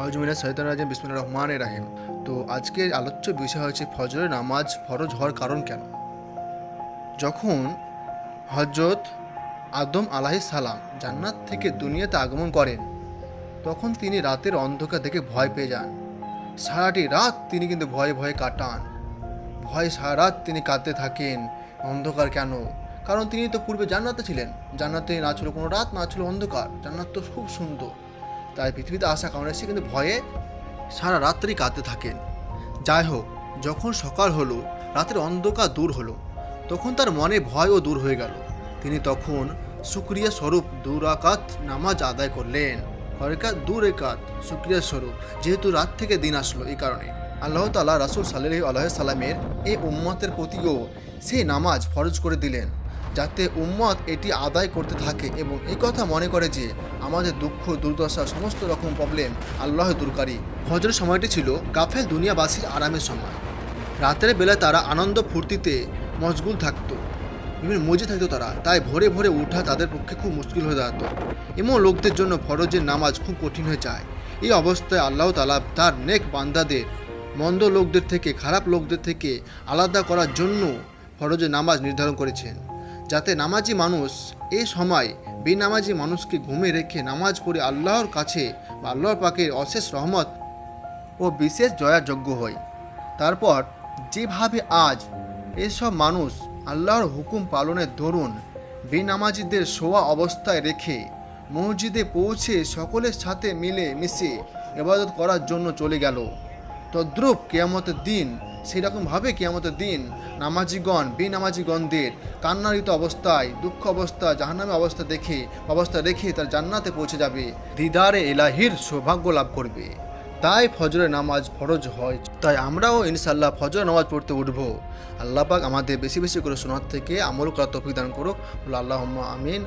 আউযুবিল্লাহি শাইতানির রাজিম বিসমিল্লাহির রহমানির রহিম। তো আজকের আলোচ্য বিষয় হচ্ছে ফজরের নামাজ ফরজ হওয়ার কারণ কেন। যখন হযরত আদম আলাইহিস সালাম জান্নাত থেকে দুনিয়াতে আগমন করেন, তখন তিনি রাতের অন্ধকার দেখে ভয় পেয়ে যান। সারাটি রাত তিনি কিন্তু ভয়ে ভয়ে কাটান। ভয়ে সারা রাত তিনি কাঁদতে থাকেন, অন্ধকার কেন? কারণ তিনি তো পূর্বে জান্নাতে ছিলেন। জান্নাতে না ছিল কোনো রাত, না ছিল অন্ধকার। জান্নাত তো খুব সুন্দর। তাই পৃথিবীতে আসার কারণে সে কিন্তু ভয়ে সারা রাত্রি কাঁদতে থাকেন। যাই হোক, যখন সকাল হলো, রাতের অন্ধকার দূর হলো, তখন তার মনে ভয়ও দূর হয়ে গেল। তিনি তখন শুকরিয়া স্বরূপ 2 রাকাত নামাজ আদায় করলেন। দু রেকাত শুকরিয়া স্বরূপ, যেহেতু রাত থেকে দিন আসলো, এই কারণে আল্লাহ তাআলা রাসূল সাল্লাল্লাহু আলাইহি সাল্লামের এই উম্মতের প্রতিও সেই নামাজ ফরজ করে দিলেন, যাতে উম্মত এটি আদায় করতে থাকে এবং এই কথা মনে করে যে আমাদের দুঃখ দুর্দশা সমস্ত রকম প্রবলেম আল্লাহ দূরকারী। ফজরের সময়টি ছিল গাফেল দুনিয়াবাসীর আরামের সময়। রাতের বেলা তারা আনন্দ ফুর্তিতে মশগুল থাকতো, বিভিন্ন মজে থাকতো তারা। তাই ভোরে ভোরে ওঠা তাদের পক্ষে খুব মুশকিল হয়ে দাঁড়াতো। এমন লোকদের জন্য ফরজের নামাজ খুব কঠিন হয়ে যায়। এই অবস্থায় আল্লাহ তাআলা তার নেক বান্দাদের মন্দ লোকদের থেকে, খারাপ লোকদের থেকে আলাদা করার জন্য ফরজের নামাজ নির্ধারণ করেছেন, যাতে নামাজি মানুষ এই সময় বেনামাজি মানুষকে ঘুমে রেখে নামাজ পড়ে আল্লাহর কাছে বা আল্লাহর পাকের অশেষ রহমত ও বিশেষ জয়ার যোগ্য হয়। তারপর যেভাবে আজ এসব মানুষ আল্লাহর হুকুম পালনের দরুন বেনামাজিদের শোয়া অবস্থায় রেখে মসজিদে পৌঁছে সকলের সাথে মিলে মিশে ইবাদত করার জন্য চলে গেল, তদ্রূপ কিয়ামতের দিন সেরকমভাবে কিয়ামতের দিন নামাজিগণ বেনামাজিগণদের কান্নারিত অবস্থায়, দুঃখ অবস্থা, জাহান্নামী অবস্থা রেখে তার জান্নাতে পৌঁছে যাবে, দিদারে ইলাহির সৌভাগ্য লাভ করবে। তাই ফজরের নামাজ ফরজ হয়। তাই আমরাও ইনশাআল্লাহ ফজরের নামাজ পড়তে উঠব। আল্লাহ পাক আমাদের বেশি বেশি করে শোনার থেকে আমল করার তৌফিক দান করুক। আল্লাহুম্মা আমিন।